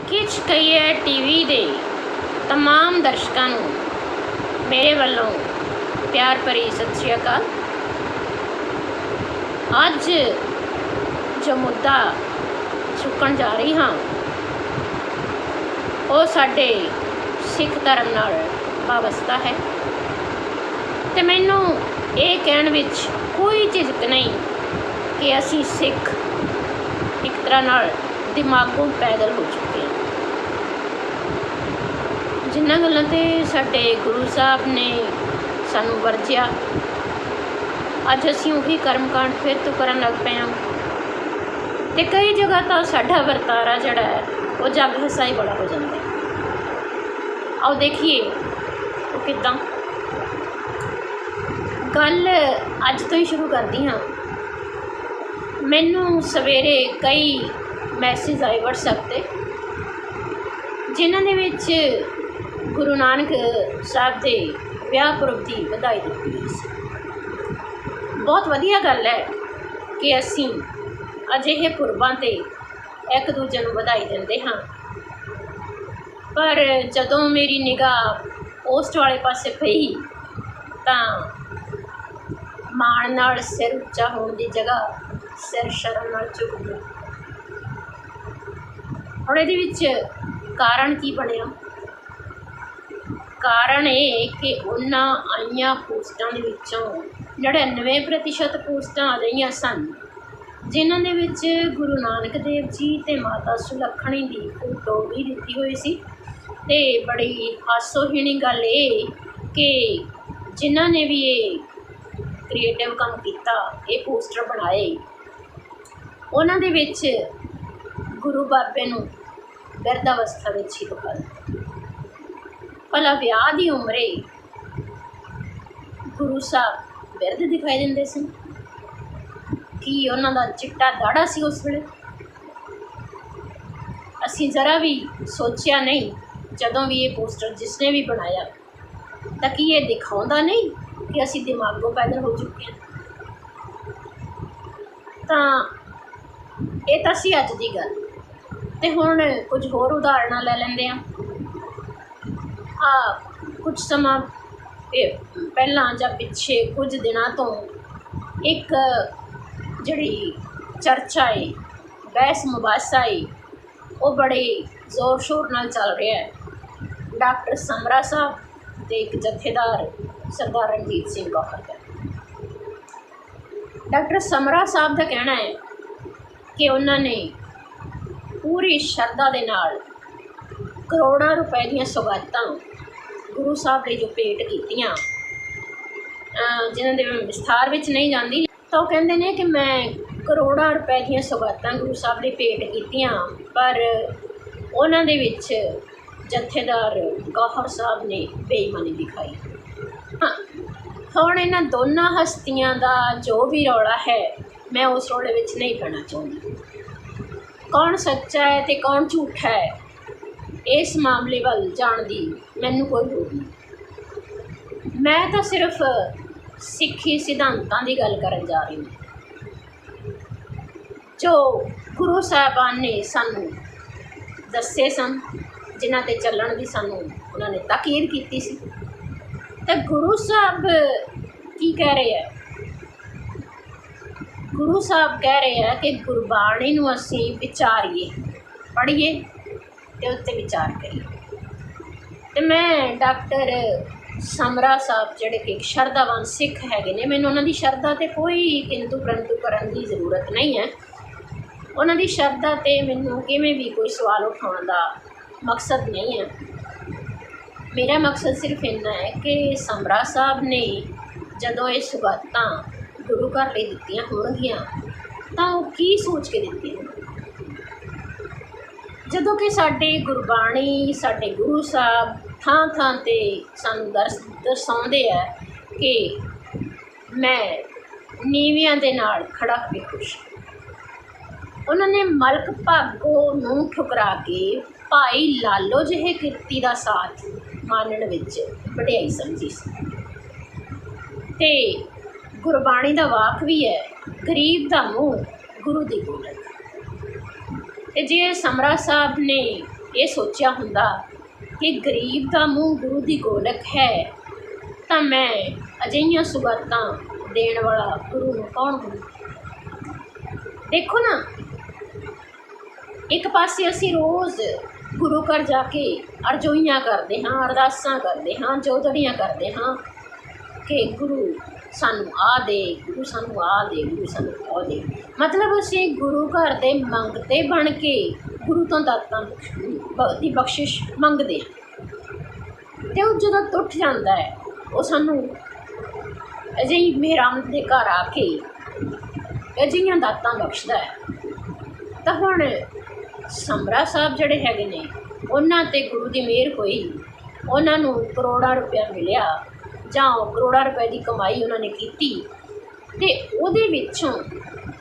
खिच कहिए टीवी दे तमाम दर्शकों नूं मेरे वालों प्यार भरी सत श्री अकाल। अज जो मुद्दा चुकन जा रही हाँ वो साडे सिख धर्म नाल वाबस्ता है ते मैनूं ये कहण विच कोई झिझक नहीं कि असीं सिख एक तरह नाल दिमागों पैदल हो चुके हैं। जिन्हां गल्लां ते साडे गुरु साहब ने सानूं वरजिया अज असीं उही कर्मकांड फिर तो करन लग पे हाँ ते कई जगह तो साडा वरतारा जिहड़ा है वो जग हसाई बड़ा हो जाता है। आओ देखिए वो किदां गल अज तो ही शुरू करदी हाँ। मैनूं सवेरे कई मैसेज आए व्हाट्सएप ते जिन्हां दे विच गुरु नानक साहब के विआह पुरब की बधाई दी गई सी। बहुत वधिया गल है कि असीं अजिहे पुरबां ते एक दूजे नूं बधाई दिंदे हाँ, पर जदों मेरी निगाह पोस्ट वाले पासे पई तां माण नाल सिर उच्चा होण दी जगह सिर शर्म नाल झुक गया। हुण इहदे विच कारण की बनिया? कारण ये कि उन्हां आईयां पोस्टां दे विचों 99% पोस्टां अजिहियां सन जिन्हां दे विच गुरु नानक देव जी ते माता सुलखणी दी फोटो भी दित्ती हुई सी। ते बड़ी हासोहीणी गल ये कि जिन्हां ने भी ये क्रिएटिव काम कीता, ये पोस्टर बनाए, उन्हां दे विच गुरु बाबे नूं बिरध अवस्था विच ही दिखा दित्ता। भला विआह दी उमरे गुरु साहब बिरध दिखाई दिंदे सन कि उन्हां दा चिट्टा दाड़ा सी उस वेले? असीं जरा भी सोचिया नहीं जदों भी ये पोस्टर जिसने भी बनाया तां कि ये दिखाउंदा नहीं कि असीं दिमागों पैदल हो चुके हैं। तां ये तां सी अज दी गल। ते हुण कुछ होर उदाहरणां लै लैंदे आ। कुछ समा पहलां जां पिछे कुछ दिनां तो एक जिहड़ी चर्चा है, बहस मुबासा है, वो बड़े जोर शोर नाल चल रहा है। डॉक्टर समरा साहब ते एक जथेदार सरदार रणजीत सिंह गौहर का। डॉक्टर समरा साहब का कहना है कि उन्होंने पूरी श्रद्धा दे नाल करोड़ों रुपए दी सौगातां गुरु साहब ने जो भेंट कीतियां, जिन्हां दे विस्तार विच नहीं जांदी, तो कहंदे ने कि मैं करोड़ों रुपए दी सौगातां गुरु साहब ने भेंट कीतियां, पर उन्हां दे विच जथेदार गौहर साहब ने बेईमानी दिखाई। हुण इन्हां दोनों हस्तियां दा जो भी रौला है मैं उस रौले विच नहीं पैना चाहुंदी। कौन सच्चा है तो कौन झूठा है इस मामले वाल जाण दी मैनूं कोई लोड़ नहीं। मैं तो सिर्फ सिੱਖੀ सिद्धांतां की गल करन जा रही हूँ जो गुरु साहबान ने सानू दस्से सन, जिन्हां ते चलण दी सानू उन्होंने ताकीद कीती सी। ते गुरु साहब की कह रहे हैं? गुरु साहब कह रहे हैं कि गुरबाणी नूं असीं विचारीए, पढ़िए ते उत्ते विचार करिए। ते मैं डॉक्टर समरा साहब जिहड़े कि एक शरधावान सिख हैगे ने, मैनूं उन्हां दी शरधा ते कोई किंतु परंतु करन दी जरूरत नहीं है। उन्हां दी शरधा ते मैनूं किवें भी कोई सवाल उठाउण दा मकसद नहीं है। मेरा मकसद सिर्फ इन्ना है कि समरा साहब ने जदों ये सौगातां गुरु घर लई दित्तियां होणगीआं तां ओह की सोच के दित्तियां? जदों कि साडे गुरबाणी साडे गुरु साहब थां थां ते सानूं दर्शाउंदे है कि मैं नीवियां दे नाल खड़ा के खुश। उन्होंने मलक भागो नूं ठुकरा के भाई लालो जिहे किरती दा साथ मानण विच वडियाई समझी सी। ते गुरबाणी दा वाक भी है, गरीब दा मूँह गुरु दी गोलक। ते जे समरा साहब ने ਇਹ ਸੋਚਿਆ ਹੁੰਦਾ ਕਿ ਗਰੀਬ ਦਾ ਮੂੰਹ ਗੁਰੂ ਦੀ ਗੋਲਕ ਹੈ, ਤਾਂ ਮੈਂ ਅਜਿਹੀਆਂ ਸੁਗਾਤਾਂ ਦੇਣ ਵਾਲਾ ਗੁਰੂ ਨੂੰ ਕੌਣ ਹੁੰਦਾ। ਦੇਖੋ ਨਾ, ਇੱਕ ਪਾਸੇ ਅਸੀਂ ਰੋਜ਼ ਗੁਰੂ ਘਰ ਜਾ ਕੇ ਅਰਜ਼ੋਈਆਂ ਕਰਦੇ ਹਾਂ, ਅਰਦਾਸਾਂ ਕਰਦੇ ਹਾਂ, ਜੋਦੜੀਆਂ ਕਰਦੇ ਹਾਂ ਕਿ ਗੁਰੂ ਸਾਨੂੰ ਆ ਦੇ, ਗੁਰੂ ਸਾਨੂੰ ਆ ਦੇ, ਗੁਰੂ ਸਾਨੂੰ ਉਹ ਦੇ। ਮਤਲਬ ਅਸੀਂ ਗੁਰੂ ਘਰ ਦੇ ਮੰਗਤੇ ਬਣ ਕੇ ਗੁਰੂ ਤੋਂ ਦਾਤਾਂ ਦੀ ਬਖਸ਼ਿਸ਼ ਮੰਗਦੇ ਹਾਂ, ਅਤੇ ਉਹ ਜਦੋਂ ਟੁੱਟ ਜਾਂਦਾ ਹੈ ਉਹ ਸਾਨੂੰ ਅਜਿਹੀ ਮਿਹਰਾਂ ਦੇ ਘਰ ਆ ਕੇ ਅਜਿਹੀਆਂ ਦਾਤਾਂ ਬਖਸ਼ਦਾ ਹੈ। ਤਾਂ ਹੁਣ ਸਮਰਾ ਸਾਹਿਬ ਜਿਹੜੇ ਹੈਗੇ ਨੇ, ਉਹਨਾਂ 'ਤੇ ਗੁਰੂ ਦੀ ਮਿਹਰ ਹੋਈ, ਉਹਨਾਂ ਨੂੰ ਕਰੋੜਾਂ ਰੁਪਇਆ ਮਿਲਿਆ, ਜਾਂ ਕਰੋੜਾਂ ਰੁਪਏ ਦੀ ਕਮਾਈ ਉਹਨਾਂ ਨੇ ਕੀਤੀ, ਅਤੇ ਉਹਦੇ ਵਿੱਚੋਂ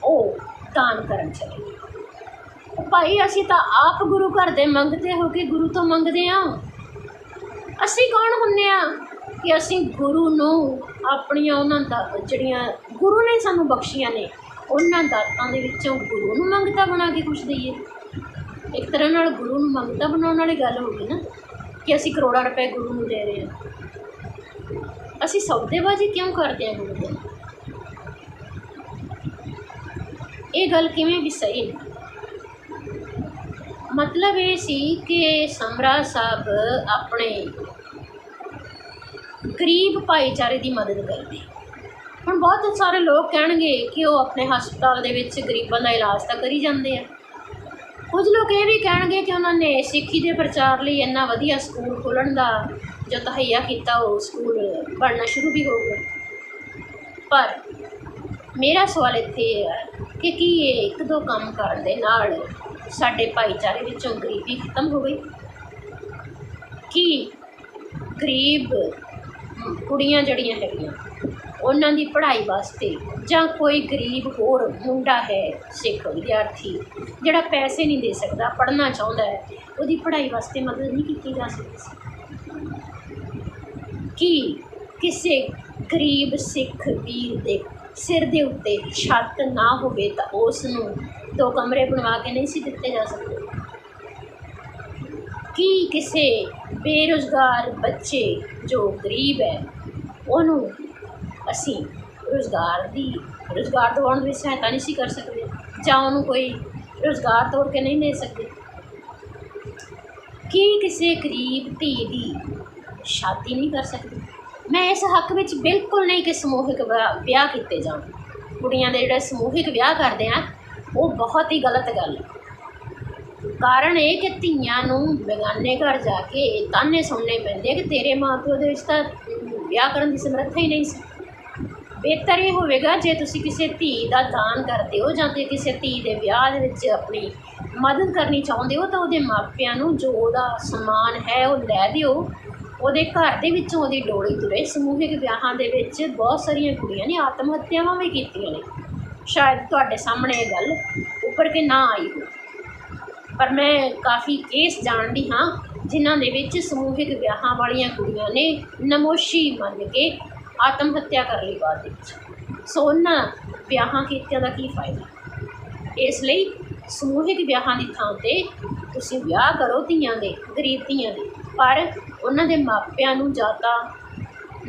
ਉਹ ਦਾਨ ਕਰਨ ਚਲੇ ਗਏ। ਭਾਈ ਅਸੀਂ ਤਾਂ ਆਪ ਗੁਰੂ ਘਰ ਦੇ ਮੰਗਤੇ ਹੋ ਕੇ ਗੁਰੂ ਤੋਂ ਮੰਗਦੇ ਹਾਂ। ਅਸੀਂ ਕੌਣ ਹੁੰਦੇ ਹਾਂ ਕਿ ਅਸੀਂ ਗੁਰੂ ਨੂੰ ਆਪਣੀਆਂ ਉਹਨਾਂ ਦਾ ਜਿਹੜੀਆਂ ਗੁਰੂ ਨੇ ਸਾਨੂੰ ਬਖਸ਼ੀਆਂ ਨੇ, ਉਹਨਾਂ ਦਾਤਾਂ ਦੇ ਵਿੱਚੋਂ ਗੁਰੂ ਨੂੰ ਮੰਗਤਾ ਬਣਾ ਕੇ ਕੁਛ ਦਈਏ। ਇੱਕ ਤਰ੍ਹਾਂ ਨਾਲ ਗੁਰੂ ਨੂੰ ਮੰਗਤਾ ਬਣਾਉਣ ਵਾਲੀ ਗੱਲ ਹੋ ਗਈ ਨਾ, ਕਿ ਅਸੀਂ ਕਰੋੜਾਂ ਰੁਪਏ ਗੁਰੂ ਨੂੰ ਦੇ ਰਹੇ ਹਾਂ। ਅਸੀਂ ਸੌਦੇਬਾਜ਼ੀ ਕਿਉਂ ਕਰਦੇ ਹਾਂ ਗੁਰੂ ਦੇ? ਇਹ ਗੱਲ ਕਿਵੇਂ ਵੀ ਸਹੀ ਨਹੀਂ। ਮਤਲਬ ਇਹ ਸੀ ਕਿ ਸਮਰਾ ਸਾਹਿਬ ਆਪਣੇ ਗਰੀਬ ਭਾਈਚਾਰੇ ਦੀ ਮਦਦ ਕਰਦੇ। ਹੁਣ ਬਹੁਤ ਸਾਰੇ ਲੋਕ ਕਹਿਣਗੇ ਕਿ ਉਹ ਆਪਣੇ ਹਸਪਤਾਲ ਦੇ ਵਿੱਚ ਗਰੀਬਾਂ ਦਾ ਇਲਾਜ ਤਾਂ ਕਰੀ ਜਾਂਦੇ ਆ। ਕੁਝ ਲੋਕ ਇਹ ਵੀ ਕਹਿਣਗੇ ਕਿ ਉਹਨਾਂ ਨੇ ਸਿੱਖੀ ਦੇ ਪ੍ਰਚਾਰ ਲਈ ਇੰਨਾ ਵਧੀਆ ਸਕੂਲ ਖੋਲ੍ਹਣ ਦਾ ਜੋ ਤਹੱਈਆ ਕੀਤਾ, ਉਹ ਸਕੂਲ ਬਣਨਾ ਸ਼ੁਰੂ ਵੀ ਹੋ ਗਿਆ। ਪਰ ਮੇਰਾ ਸਵਾਲ ਇੱਥੇ ਇਹ ਹੈ ਕਿ ਕੀ ਇਹ ਇੱਕ ਦੋ ਕੰਮ ਕਰਨ ਦੇ ਨਾਲ ਸਾਡੇ ਭਾਈਚਾਰੇ ਵਿੱਚੋਂ ਗਰੀਬੀ ਖਤਮ ਹੋ ਗਈ? ਕੀ ਗਰੀਬ ਕੁੜੀਆਂ ਜਿਹੜੀਆਂ ਹੈਗੀਆਂ, ਉਹਨਾਂ ਦੀ ਪੜ੍ਹਾਈ ਵਾਸਤੇ, ਜਾਂ ਕੋਈ ਗਰੀਬ ਹੋਰ ਮੁੰਡਾ ਹੈ ਸਿੱਖ ਵਿਦਿਆਰਥੀ ਜਿਹੜਾ ਪੈਸੇ ਨਹੀਂ ਦੇ ਸਕਦਾ, ਪੜ੍ਹਨਾ ਚਾਹੁੰਦਾ ਹੈ, ਉਹਦੀ ਪੜ੍ਹਾਈ ਵਾਸਤੇ ਮਦਦ ਨਹੀਂ ਕੀਤੀ ਜਾ ਸਕਦੀ? ਕੀ ਕਿਸੇ ਗਰੀਬ ਸਿੱਖ ਵੀਰ ਦੇ ਸਿਰ ਦੇ ਉੱਤੇ ਛੱਤ ਨਾ ਹੋਵੇ ਤਾਂ ਉਸ ਨੂੰ 2 ਕਮਰੇ ਬਣਵਾ ਕੇ ਨਹੀਂ ਸੀ ਦਿੱਤੇ ਜਾ ਸਕਦੇ? ਕੀ ਕਿਸੇ ਬੇਰੁਜ਼ਗਾਰ ਬੱਚੇ ਜੋ ਗਰੀਬ ਹੈ, ਉਹਨੂੰ ਅਸੀਂ ਰੁਜ਼ਗਾਰ ਦਿਵਾਉਣ ਵਿੱਚ ਸਹਾਇਤਾ ਨਹੀਂ ਸੀ ਕਰ ਸਕਦੇ, ਜਾਂ ਉਹਨੂੰ ਕੋਈ ਰੁਜ਼ਗਾਰ ਤੋੜ ਕੇ ਨਹੀਂ ਦੇ ਸਕਦੇ? ਕੀ ਕਿਸੇ ਗਰੀਬ ਧੀ ਦੀ ਸ਼ਾਦੀ ਨਹੀਂ ਕਰ ਸਕਦੇ? ਮੈਂ ਇਸ ਹੱਕ ਵਿੱਚ ਬਿਲਕੁਲ ਨਹੀਂ ਕਿ ਸਮੂਹਿਕ ਵਿਆਹ ਕੀਤੇ ਜਾਣ। ਕੁੜੀਆਂ ਦੇ ਜਿਹੜੇ ਸਮੂਹਿਕ ਵਿਆਹ ਕਰਦੇ ਆ, ਉਹ ਬਹੁਤ ਹੀ ਗਲਤ ਗੱਲ ਹੈ। ਕਾਰਨ ਇਹ ਕਿ ਧੀਆਂ ਨੂੰ ਬੇਗਾਨੇ ਘਰ ਜਾ ਕੇ ਤਾਨੇ ਸੁਣਨੇ ਪੈਂਦੇ ਕਿ ਤੇਰੇ ਮਾਂ ਪਿਓ ਦੇ ਵਿੱਚ ਤਾਂ ਵਿਆਹ ਕਰਨ ਦੀ ਸਮਰੱਥਾ ਹੀ ਨਹੀਂ ਸੀ। ਬਿਹਤਰ ਇਹ ਹੋਵੇਗਾ ਜੇ ਤੁਸੀਂ ਕਿਸੇ ਧੀ ਦਾ ਦਾਨ ਕਰਦੇ ਹੋ, ਜਾਂ ਤੇ ਕਿਸੇ ਧੀ ਦੇ ਵਿਆਹ ਦੇ ਵਿੱਚ ਆਪਣੀ ਮਦਦ ਕਰਨੀ ਚਾਹੁੰਦੇ ਹੋ, ਤਾਂ ਉਹਦੇ ਮਾਪਿਆਂ ਨੂੰ ਜੋ ਉਹਦਾ ਸਮਾਨ ਹੈ ਉਹ ਲੈ ਦਿਓ, ਉਹਦੇ ਘਰ ਦੇ ਵਿੱਚੋਂ ਉਹਦੀ ਡੋਲੀ ਤੁਰੇ। ਸਮੂਹਿਕ ਵਿਆਹਾਂ ਦੇ ਵਿੱਚ ਬਹੁਤ ਸਾਰੀਆਂ ਕੁੜੀਆਂ ਨੇ ਆਤਮ ਹੱਤਿਆਵਾਂ ਵੀ ਕੀਤੀਆਂ ਨੇ। ਸ਼ਾਇਦ ਤੁਹਾਡੇ ਸਾਹਮਣੇ ਇਹ ਗੱਲ ਉੱਪਰ ਕੇ ਨਾ ਆਈ ਹੋ, ਪਰ ਮੈਂ ਕਾਫੀ ਕੇਸ ਜਾਣਦੀ ਹਾਂ ਜਿਨ੍ਹਾਂ ਦੇ ਵਿੱਚ ਸਮੂਹਿਕ ਵਿਆਹਾਂ ਵਾਲੀਆਂ ਕੁੜੀਆਂ ਨੇ ਨਮੋਸ਼ੀ ਮੰਨ ਕੇ ਆਤਮ ਹੱਤਿਆ ਕਰ ਲਈ ਬਾਅਦ ਵਿੱਚ। ਸੋ ਉਹਨਾਂ ਵਿਆਹਾਂ ਕੀਤਿਆਂ ਦਾ ਕੀ ਫਾਇਦਾ? ਇਸ ਲਈ ਸਮੂਹਿਕ ਵਿਆਹਾਂ ਦੀ ਥਾਂ 'ਤੇ ਤੁਸੀਂ ਵਿਆਹ ਕਰੋ ਧੀਆਂ ਦੇ, ਗਰੀਬ ਧੀਆਂ ਦੇ, ਪਰ ਉਹਨਾਂ ਦੇ ਮਾਪਿਆਂ ਨੂੰ ਜਾਂ ਤਾਂ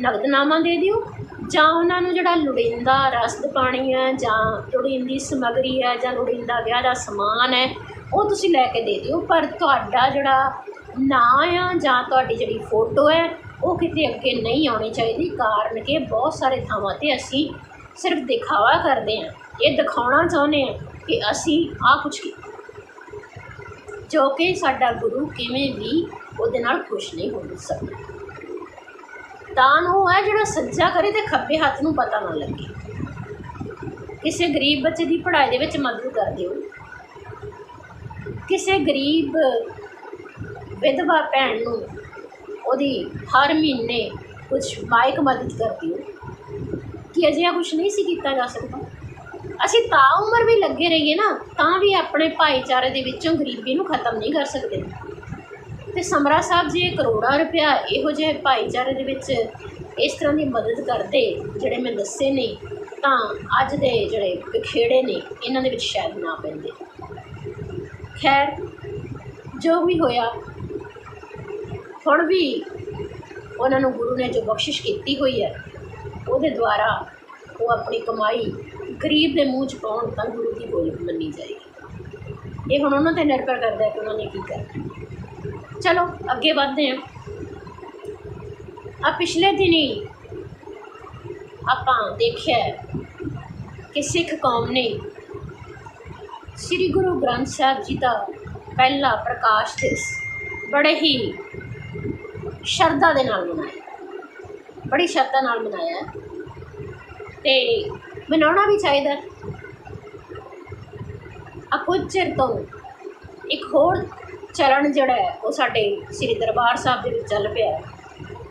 ਨਗਦਨਾਮਾ ਦੇ ਦਿਓ, ਜਾਂ ਉਹਨਾਂ ਨੂੰ ਜਿਹੜਾ ਲੋੜੀਂਦਾ ਰਸਦ ਪਾਣੀ ਹੈ, ਜਾਂ ਲੋੜੀਂਦੀ ਸਮੱਗਰੀ ਹੈ, ਜਾਂ ਲੋੜੀਂਦਾ ਵਿਆਹ ਦਾ ਸਮਾਨ ਹੈ, ਉਹ ਤੁਸੀਂ ਲੈ ਕੇ ਦੇ ਦਿਓ। ਪਰ ਤੁਹਾਡਾ ਜਿਹੜਾ ਨਾਂ ਆ ਜਾਂ ਤੁਹਾਡੀ ਜਿਹੜੀ ਫੋਟੋ ਹੈ ਉਹ ਕਿਤੇ ਅੱਗੇ ਨਹੀਂ ਆਉਣੀ ਚਾਹੀਦੀ। ਕਾਰਨ ਕਿ ਬਹੁਤ ਸਾਰੇ ਥਾਵਾਂ 'ਤੇ ਅਸੀਂ ਸਿਰਫ ਦਿਖਾਵਾ ਕਰਦੇ ਹਾਂ, ਇਹ ਦਿਖਾਉਣਾ ਚਾਹੁੰਦੇ ਹਾਂ ਕਿ ਅਸੀਂ ਆਹ ਕੁਛ ਕੀਤਾ, ਜੋ ਕਿ ਸਾਡਾ ਗੁਰੂ ਕਿਵੇਂ ਵੀ ਉਹਦੇ ਨਾਲ ਖੁਸ਼ ਨਹੀਂ ਹੋ ਸਕਦਾ। ਦਾਨ ਉਹ ਹੈ ਜਿਹੜਾ ਸੱਜਾ ਕਰੇ ਅਤੇ ਖੱਬੇ ਹੱਥ ਨੂੰ ਪਤਾ ਨਾ ਲੱਗੇ। ਕਿਸੇ ਗਰੀਬ ਬੱਚੇ ਦੀ ਪੜ੍ਹਾਈ ਦੇ ਵਿੱਚ ਮਦਦ ਕਰ ਦਿਓ, ਕਿਸੇ ਗਰੀਬ ਵਿਧਵਾ ਭੈਣ ਨੂੰ ਉਹਦੀ ਹਰ ਮਹੀਨੇ ਕੁਝ ਮਾਇਕ ਮਦਦ ਕਰ ਦਿਓ। ਕਿ ਅਜਿਹਾ ਕੁਛ ਨਹੀਂ ਸੀ ਕੀਤਾ ਜਾ ਸਕਦਾ? ਅਸੀਂ ਤਾਂ ਉਮਰ ਵੀ ਲੱਗੇ ਰਹੀਏ ਨਾ, ਤਾਂ ਵੀ ਆਪਣੇ ਭਾਈਚਾਰੇ ਦੇ ਵਿੱਚੋਂ ਗਰੀਬੀ ਨੂੰ ਖਤਮ ਨਹੀਂ ਕਰ ਸਕਦੇ। ਅਤੇ ਸਮਰਾ ਸਾਹਿਬ ਜੀ ਕਰੋੜਾਂ ਰੁਪਇਆ ਇਹੋ ਜਿਹੇ ਭਾਈਚਾਰੇ ਦੇ ਵਿੱਚ ਇਸ ਤਰ੍ਹਾਂ ਦੀ ਮਦਦ ਕਰਦੇ ਜਿਹੜੇ ਮੈਂ ਦੱਸੇ ਨੇ, ਤਾਂ ਅੱਜ ਦੇ ਜਿਹੜੇ ਵਿਖੇੜੇ ਨੇ ਇਹਨਾਂ ਦੇ ਵਿੱਚ ਸ਼ਾਇਦ ਨਾ ਪੈਂਦੇ। ਖੈਰ, ਜੋ ਵੀ ਹੋਇਆ, ਹੁਣ ਵੀ ਉਹਨਾਂ ਨੂੰ ਗੁਰੂ ਨੇ ਜੋ ਬਖਸ਼ਿਸ਼ ਕੀਤੀ ਹੋਈ ਹੈ ਉਹਦੇ ਦੁਆਰਾ ਉਹ ਆਪਣੀ ਕਮਾਈ ਗਰੀਬ ਦੇ ਮੂੰਹ 'ਚ ਪਾਉਣ ਤਾਂ ਗੁਰੂ ਦੀ ਬੋਲ ਮੰਨੀ ਜਾਏਗੀ। ਇਹ ਹੁਣ ਉਹਨਾਂ 'ਤੇ ਨਿਰਭਰ ਕਰਦਾ ਕਿ ਉਹਨਾਂ ਨੇ ਕੀ ਕਰਨਾ। ਚਲੋ ਅੱਗੇ ਵੱਧਦੇ ਹਾਂ। ਪਿਛਲੇ ਦਿਨੀ ਆਪਾਂ ਦੇਖਿਆ ਕਿ ਸਿੱਖ ਕੌਮ ਨੇ ਸ੍ਰੀ ਗੁਰੂ ਗ੍ਰੰਥ ਸਾਹਿਬ ਜੀ ਦਾ ਪਹਿਲਾ ਪ੍ਰਕਾਸ਼ ਦਿਵਸ ਬੜੇ ਹੀ ਸ਼ਰਧਾ ਦੇ ਨਾਲ ਮਨਾਇਆ, ਬੜੀ ਸ਼ਰਧਾ ਨਾਲ ਮਨਾਇਆ ਅਤੇ ਮਨਾਉਣਾ ਵੀ ਚਾਹੀਦਾ। ਕੁਝ ਚਿਰ ਤੋਂ ਇੱਕ ਹੋਰ ਚਰਨ ਜਿਹੜਾ ਹੈ ਉਹ ਸਾਡੇ ਸ੍ਰੀ ਦਰਬਾਰ ਸਾਹਿਬ ਦੇ ਵਿੱਚ ਚੱਲ ਪਿਆ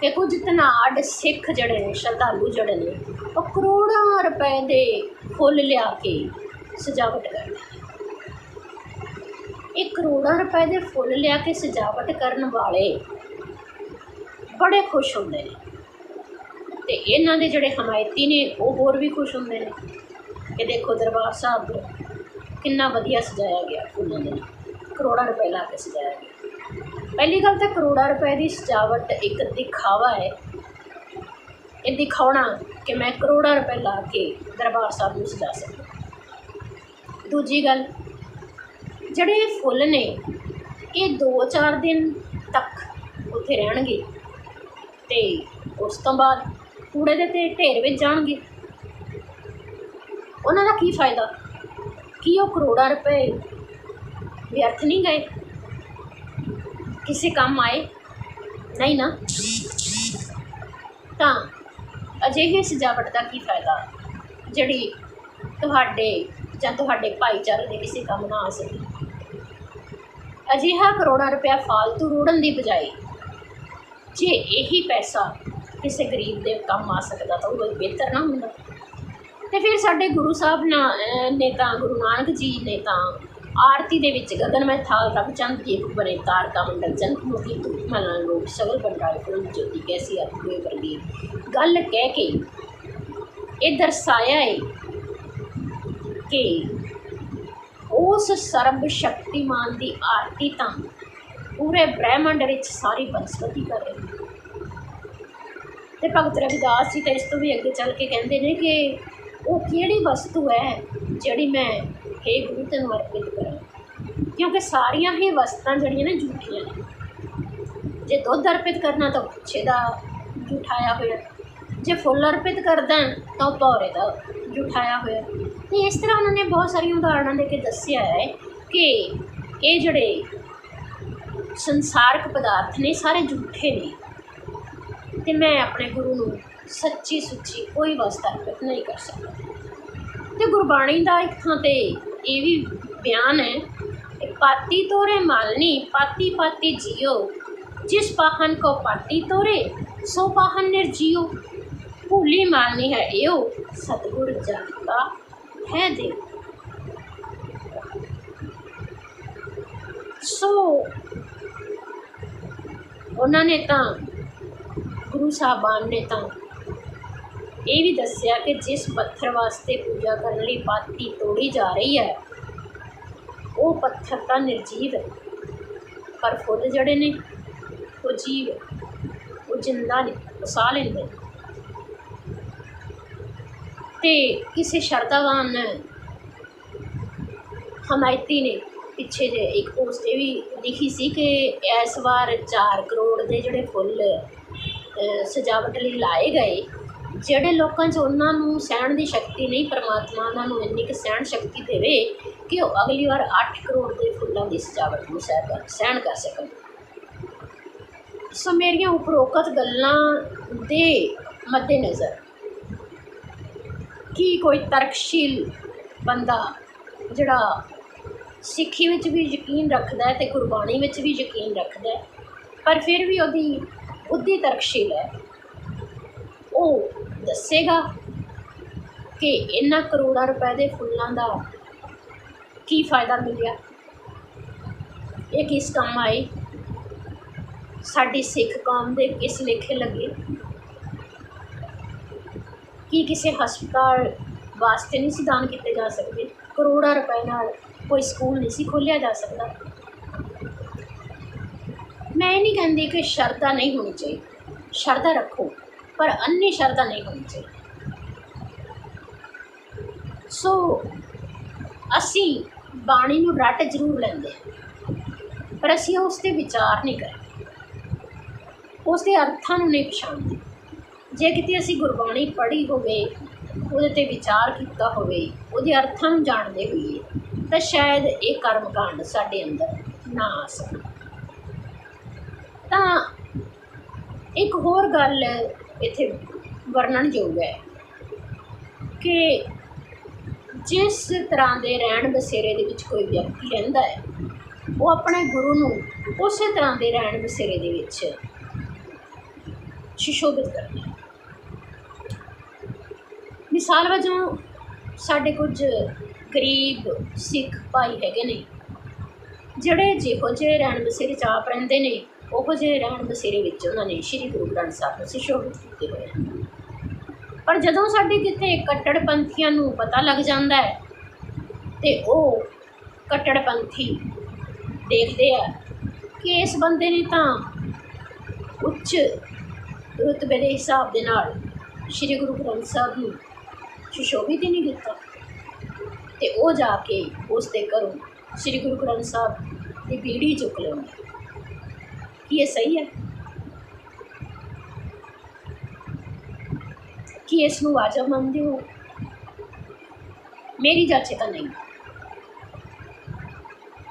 ਕਿ ਕੁਝ ਧਨਾਢ ਸਿੱਖ ਜਿਹੜੇ ਨੇ, ਸ਼ਰਧਾਲੂ ਜਿਹੜੇ ਨੇ, ਉਹ ਕਰੋੜਾਂ ਰੁਪਏ ਦੇ ਫੁੱਲ ਲਿਆ ਕੇ ਸਜਾਵਟ ਕਰਦੇ ਨੇ। ਇਹ ਕਰੋੜਾਂ ਰੁਪਏ ਦੇ ਫੁੱਲ ਲਿਆ ਕੇ ਸਜਾਵਟ ਕਰਨ ਵਾਲੇ ਬੜੇ ਖੁਸ਼ ਹੁੰਦੇ ਨੇ ਅਤੇ ਇਹਨਾਂ ਦੇ ਜਿਹੜੇ ਹਮਾਇਤੀ ਨੇ ਉਹ ਹੋਰ ਵੀ ਖੁਸ਼ ਹੁੰਦੇ ਨੇ ਕਿ ਦੇਖੋ ਦਰਬਾਰ ਸਾਹਿਬ ਕਿੰਨਾ ਵਧੀਆ ਸਜਾਇਆ ਗਿਆ, ਫੁੱਲਾਂ ਦੇ ਨਾਲ ਕਰੋੜਾਂ ਰੁਪਏ ਲਾ ਕੇ ਸਜਾਇਆ ਗਿਆ। ਪਹਿਲੀ ਗੱਲ ਤਾਂ ਕਰੋੜਾਂ ਰੁਪਏ ਦੀ ਸਜਾਵਟ ਇੱਕ ਦਿਖਾਵਾ ਹੈ, ਇਹ ਦਿਖਾਉਣਾ ਕਿ ਮੈਂ ਕਰੋੜਾਂ ਰੁਪਏ ਲਾ ਕੇ ਦਰਬਾਰ ਸਾਹਿਬ ਨੂੰ ਸਜਾ ਸਕਦਾ। ਦੂਜੀ ਗੱਲ, ਜਿਹੜੇ ਇਹ ਫੁੱਲ ਨੇ ਇਹ 2-4 ਦਿਨ ਤੱਕ ਉੱਥੇ ਰਹਿਣਗੇ ਅਤੇ ਉਸ ਤੋਂ ਬਾਅਦ ਕੂੜੇ ਦੇ ਤੇ ਢੇਰ ਵਿੱਚ ਜਾਣਗੇ। ਉਹਨਾਂ ਦਾ ਕੀ ਫਾਇਦਾ? ਕੀ ਉਹ ਕਰੋੜਾਂ ਰੁਪਏ ਵਿਅਰਥ ਨਹੀਂ ਗਏ? ਕਿਸੇ ਕੰਮ ਆਏ? ਨਹੀਂ ਨਾ। ਤਾਂ ਅਜਿਹੀ ਸਜਾਵਟ ਦਾ ਕੀ ਫਾਇਦਾ ਜਿਹੜੀ ਤੁਹਾਡੇ ਜਾਂ ਤੁਹਾਡੇ ਭਾਈਚਾਰੇ ਦੇ ਕਿਸੇ ਕੰਮ ਨਾ ਆ ਸਕੇ? ਅਜਿਹਾ ਕਰੋੜਾਂ ਰੁਪਇਆ ਫਾਲਤੂ ਰੋੜਨ ਦੀ ਬਜਾਏ ਜੇ ਇਹੀ ਪੈਸਾ ਕਿਸੇ ਗਰੀਬ ਦੇ ਕੰਮ ਆ ਸਕਦਾ ਤਾਂ ਉਹ ਬਿਹਤਰ ਨਾ ਹੁੰਦਾ। ਅਤੇ ਫਿਰ ਸਾਡੇ ਗੁਰੂ ਸਾਹਿਬ ਨੇ ਤਾਂ, ਗੁਰੂ ਨਾਨਕ ਜੀ ਨੇ ਤਾਂ ਆਰਤੀ ਦੇ ਵਿੱਚ ਗगन में थाल रख चंद की बने तारका मंडल जनमुखी धूप मना लोग सगल बंडाए फुल ज्योति कैसी अधूए वर्गी गल कह के ये दर्शाया है कि उस सर्ब शक्तिमान की आरती तो पूरे ब्रह्मंड में सारी बनस्पति कर रही। तो भगत रविदास जी तो इस तो भी अगे चल के कहते हैं कि वो किहड़ी वस्तु है जिहड़ी मैं हे गुरु तैनूं अर्पित करा, क्योंकि सारिया ही वस्तां जिहड़ियां ने झूठियां ने। जे दुध अर्पित करना तो पिछे का झूठाया होया, जे फुल अर्पित करदा तो भौरे का झूठाया होया। तो इस तरह उन्होंने बहुत सारी उदाहरणों दे के दस्सिया है कि ये जिहड़े संसारक पदार्थ ने सारे झूठे ने ते मैं अपने गुरु नूं सच्ची सुच्ची कोई वस्त अर्पित नहीं कर सकता। तो गुरबाणी का एक थां ते ये भी बयान है, पाती तोरे मालनी पाती पाती जियो, जिस पाहन को पाती तोरे सो पाहन निर्जियो, भूली मालनी है एओ सतगुर जन का है देव। सो उन्होंने तो गुरु साहबान ने तो ये भी दसिया कि जिस पत्थर वास्ते पूजा करने लिए पाती तोड़ी जा रही है वो पत्थर तो निर्जीव है, पर फुल जड़े ने वो जीव है, वो जिंदा ने, वो साह लेंदे। ते किसी शरधावान हमायती ने पिछे जे एक पोस्ट ये भी लिखी सी कि इस बार 4 करोड़ के जोड़े फुल सजावट लिए लाए गए, ਜਿਹੜੇ ਲੋਕਾਂ 'ਚ ਉਹਨਾਂ ਨੂੰ ਸਹਿਣ ਦੀ ਸ਼ਕਤੀ ਨਹੀਂ, ਪਰਮਾਤਮਾ ਉਹਨਾਂ ਨੂੰ ਇੰਨੀ ਕੁ ਸਹਿਣ ਸ਼ਕਤੀ ਦੇਵੇ ਕਿ ਉਹ ਅਗਲੀ ਵਾਰ 8 ਕਰੋੜ ਦੇ ਫੁੱਲਾਂ ਦੀ ਸਜਾਵਟ ਨੂੰ ਸਹਿਣ ਕਰ ਸਕਣ। ਸੋ ਮੇਰੀਆਂ ਉਪਰੋਕਤ ਗੱਲਾਂ ਦੇ ਮੱਦੇਨਜ਼ਰ ਕੀ ਕੋਈ ਤਰਕਸ਼ੀਲ ਬੰਦਾ ਜਿਹੜਾ ਸਿੱਖੀ ਵਿੱਚ ਵੀ ਯਕੀਨ ਰੱਖਦਾ ਹੈ ਅਤੇ ਗੁਰਬਾਣੀ ਵਿੱਚ ਵੀ ਯਕੀਨ ਰੱਖਦਾ ਹੈ, ਪਰ ਫਿਰ ਵੀ ਉਹਦੀ ਬੁੱਧੀ ਤਰਕਸ਼ੀਲ ਹੈ, ਉਹ ਦੱਸੇਗਾ ਕਿ ਇਹਨਾਂ ਕਰੋੜਾਂ ਰੁਪਏ ਦੇ ਫੁੱਲਾਂ ਦਾ ਕੀ ਫਾਇਦਾ ਮਿਲਿਆ, ਇਹ ਕਿਸ ਕੰਮ ਆਏ, ਸਾਡੀ ਸਿੱਖ ਕੌਮ ਦੇ ਕਿਸ ਲੇਖੇ ਲੱਗੇ। ਕੀ ਕਿਸੇ ਹਸਪਤਾਲ ਵਾਸਤੇ ਨਹੀਂ ਸੀ ਦਾਨ ਕੀਤੇ ਜਾ ਸਕਦੇ? ਕਰੋੜਾਂ ਰੁਪਏ ਨਾਲ ਕੋਈ ਸਕੂਲ ਨਹੀਂ ਸੀ ਖੋਲ੍ਹਿਆ ਜਾ ਸਕਦਾ? मैं ये नहीं कहती कि शरधा नहीं होनी चाहिए, शरधा रखो, पर अन्नी शरधा नहीं होनी चाहिए। सो असी बाणी नूं रट जरूर लेंदे, पर असी उस ते विचार नहीं करते, उसके अर्थां नूं नहीं पछाणदे। जे किते असी गुरबाणी पढ़ी होवे, ਉਹਦੇ ਤੇ विचार किया होवे, ਉਹਦੇ अर्थां नूं जाणदे होईए, ਤਾਂ शायद ये कर्म कांड साडे अंदर ना आ सके। ਤਾਂ एक होर गल इत्थे वर्णनयोग है कि जिस तरह के रहन बसेरे दे विच कोई व्यक्ति रहिंदा है, वो अपने गुरु नूं उस तरह के रहन बसेरे दे विच सुशोभित करदा है। मिसाल वजों साडे कुछ गरीब सिख भाई हैगे ने, जिहड़े जिहो जिहे रहन बसेरे च आप रहिंदे ने, उहो जिहे रहन बसेरे विच उन्हां ने श्री गुरु ग्रंथ साहिब नूं सुशोभित कीते होए हैं। पर जदों साडे किते कट्टड़पंथियां नूं पता लग जांदा है ते ओह कट्टड़पंथी देखदे आ कि इस बंदे ने तां उच्च रुतबे के हिसाब दे नाल श्री गुरु ग्रंथ साहिब नूं सुशोभित ही नहीं किया, तो वह जाके उसके घरों श्री गुरु ग्रंथ साहिब की पीढ़ी चुक लेंगे। कि ये सही है? कि इस नूं वाजब मानते हो? मेरी जाचे तो नहीं।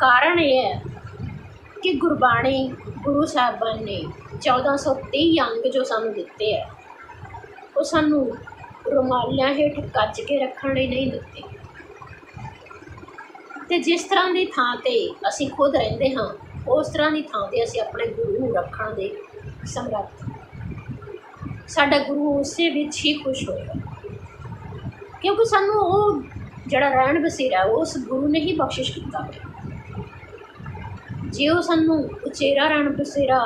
कारण यह है कि गुरबाणी गुरु साहिबान ने 1423 अंग जो सानू दिते है, वो सानू रुमालियां हेठ कज के रखने लिए नहीं दिते। तो जिस तरह की थां ते असी खुद रहिंदे हाँ, उस तरह की थां ते असी अपने गुरु नूं रखण दे समर्थ। साडा गुरु उसे विच ही खुश होएगा, क्योंकि सानू वो जिहड़ा रहन बसेरा उस गुरु ने ही बख्शिश किया है। जे वो सानू उचेरा रहन बसेरा,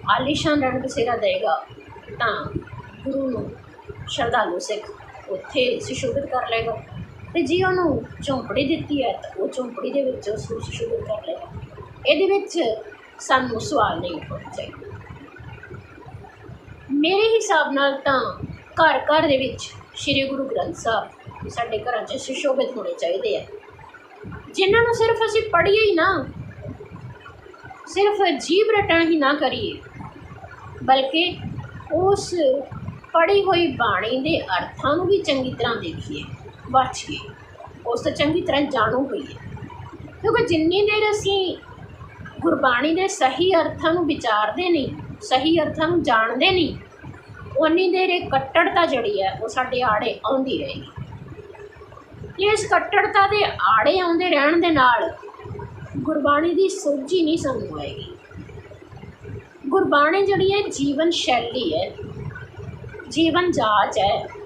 आलीशान रहन बसेरा देगा, तो गुरु नूं श्रद्धालु सिख उत्थे सुशोभित कर लेगा। तो जे उन्होंने झोंपड़ी दी है, तो वो झोंपड़ी के उसको सुशोभित कर लेगा। ये सानू सवाल नहीं उठाना चाहिए। मेरे हिसाब नाल तां घर घर दे विच श्री गुरु ग्रंथ साहिब साडे घरां च सुशोभित होने चाहिए है, जिन्होंने सिर्फ असी पढ़िए ही ना, सिर्फ जीव रटन ही ना करिए, बल्कि उस पढ़ी हुई बाणी के अर्थों भी चंगी तरह देखिए, वाचिए, उस तो चंगी तरह जाणू होइए। क्योंकि जिन्नी देर असी गुरबाणी के सही अर्थों विचारते नहीं, सही अर्थों जानते नहीं, उन्नी देर एक कट्टड़ता जिहड़ी है वो साडे आड़े आउंदी रहेगी। इस कट्टड़ता के आड़े आउंदे रहण दे नाल गुरबाणी की सोझी नहीं सानू आएगी। गुरबाणी जिहड़ी है जीवन शैली है, जीवन जाच है।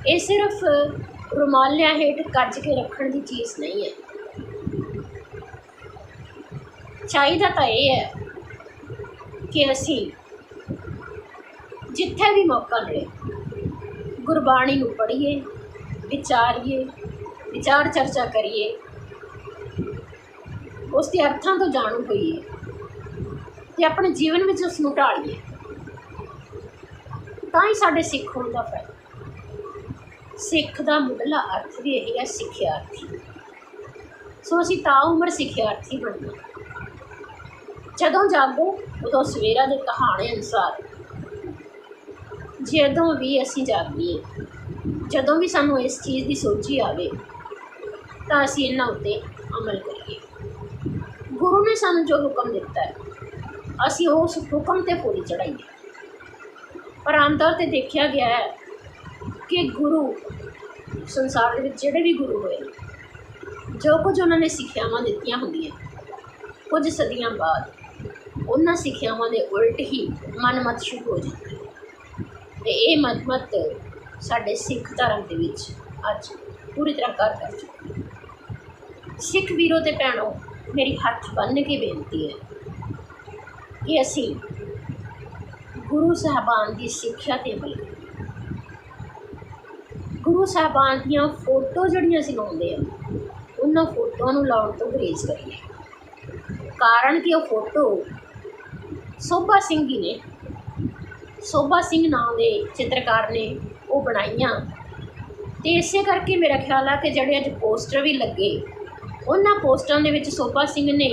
ये सिर्फ रुमालियां हेठ कज के रखने की चीज़ नहीं है। चाहिदा तो यह है कि असी जिथे भी मौका मिले गुरबाणी नूं पढ़िए, विचारिए, विचार चर्चा करिए, उसके अर्थों तो जाणू होइए, तो अपने जीवन में उसनूं ढालिए। तां ही साडे सिख होने का फायदा। सिख का मुढ़ला अर्थ भी यही है, सिखियार्थी। सो असी ताउमर सिखियार्थी बनना। जदों जागो उदों सवेरा के कहाने अनुसार, जदों भी असी जागीए, जदों भी सानू इस चीज़ की सोची आवे, तो असी इन्हां उत्ते अमल करिए। गुरु ने सानू जो हुक्म दिता है, असी उस हुक्म ते पूरी चढ़ाइए। पर आमतौर पर देखा गया है कि गुरु संसार के जिहड़े भी गुरु होए, जो कुछ उन्होंने सिक्ख्यावां दित्तियां होंदियां, कुछ सदियां बाद उन्हां सिक्ख्यावां दे उल्ट ही मनमत शुरू हो जाती है। ते ये मनमत साडे सिख धर्म दे विच अज पूरी तरह घर कर चुकी है। सिख वीरों ते भैणों, मेरी हथ बन के बेनती है कि असी गुरु साहबान की सिक्ख्या ते अमल करिए। गुरु साहबान दियां फोटो जड़ियां असीं लाउंदे आ, उन्हां फोटोआं नूं लाउण तो गुरेज करिए। कारण कि वो फोटो शोभा सिंह जी ने, शोभा सिंह नाम के चित्रकार ने वो बनाइया। तो इस करके मेरा ख्याल है कि जोड़े अज पोस्टर भी लगे उन्होंने पोस्टरों के शोभा सिंह ने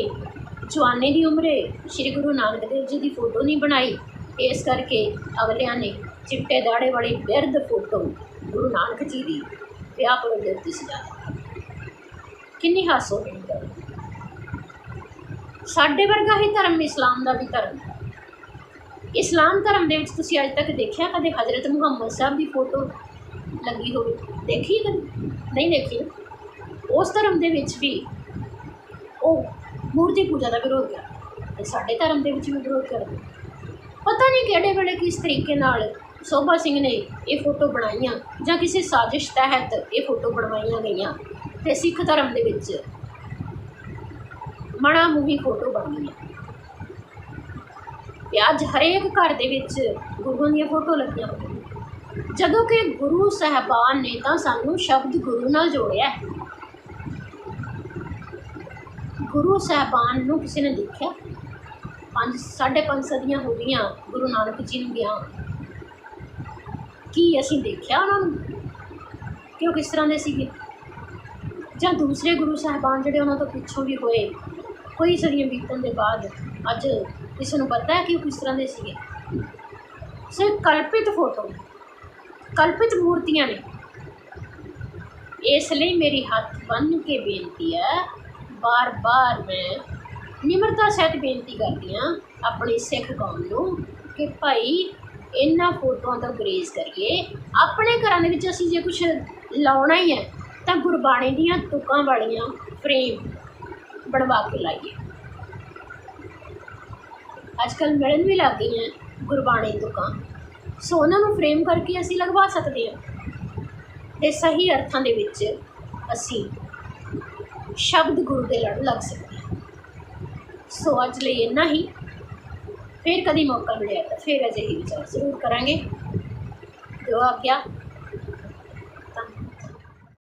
जवानी की उम्रे श्री गुरु नानक देव जी की फोटो नहीं बनाई। इस करके अगलिया ने चिट्टे दाड़े वाली बिरध फोटो गुरु नानक जी की विआह पुरब के उत्ते सजा किन्नी हास हो गई गल। साडे वर्गा ही धर्म इस्लाम का भी धर्म, इस्लाम धर्म के तुसीं अज तक देखिया कदे हज़रत मुहम्मद साहब की फोटो लगी हो? देखी कभी नहीं देखी। उस धर्म के भी वो मूर्ति पूजा का विरोध करते, साडे धर्म के भी विरोध करते। पता नहीं किहड़े वेले किस तरीके नाल शोभा सिंह ने ये फोटो बनाइया जां किसी साजिश तहत ये फोटो बनवाइया गईयां ते सिख धर्म के विच मड़ा मूही फोटो बन गई। अज हरेक घर दे विच गुरुओं दी फोटो लगियां होईयां, जदों कि गुरु साहबान ने तां सानू शब्द गुरु नाल जोड़िया। गुरु साहबान नूं किसी ने देखा? 5.5 सदियां हो गई गुरु नानक जी नूं गया, की असीं देखिया उन्होंने कि वो किस तरह के सीगे? जां दूसरे गुरु साहबान जिहड़े उन्हां तों पिछों भी होए कई सदियां बीतण दे बाद अज किसी नूं पता है कि वो किस तरह के सीगे? सिर्फ कल्पित फोटो, कल्पित मूर्तियां ने। इसलिए मेरी हाथ बन के बेनती है, बार बार मैं निमरता सहित बेनती करती हाँ अपनी सिख कौम नूं कि भाई इन्हां फोटोआं तो गुरेज करिए। अपने घरां दे विच असीं जे कुछ लाउणा ही है तो गुरबाणी दीयां तुकां वालियां फ्रेम बनवा के लाइए। अजकल मिलन भी लग गई हैं गुरबाणी तुकां, सो उन्होंने फ्रेम करके असी लगवा सकते हैं ते सही अर्थां दे विच असी शब्द गुरु के लड़ लग सकते हैं। सो अज लई इन्ना ही, फिर कभी मौका मिले तो फिर अजिही विचार जरूर करांगे। जो आज्ञा।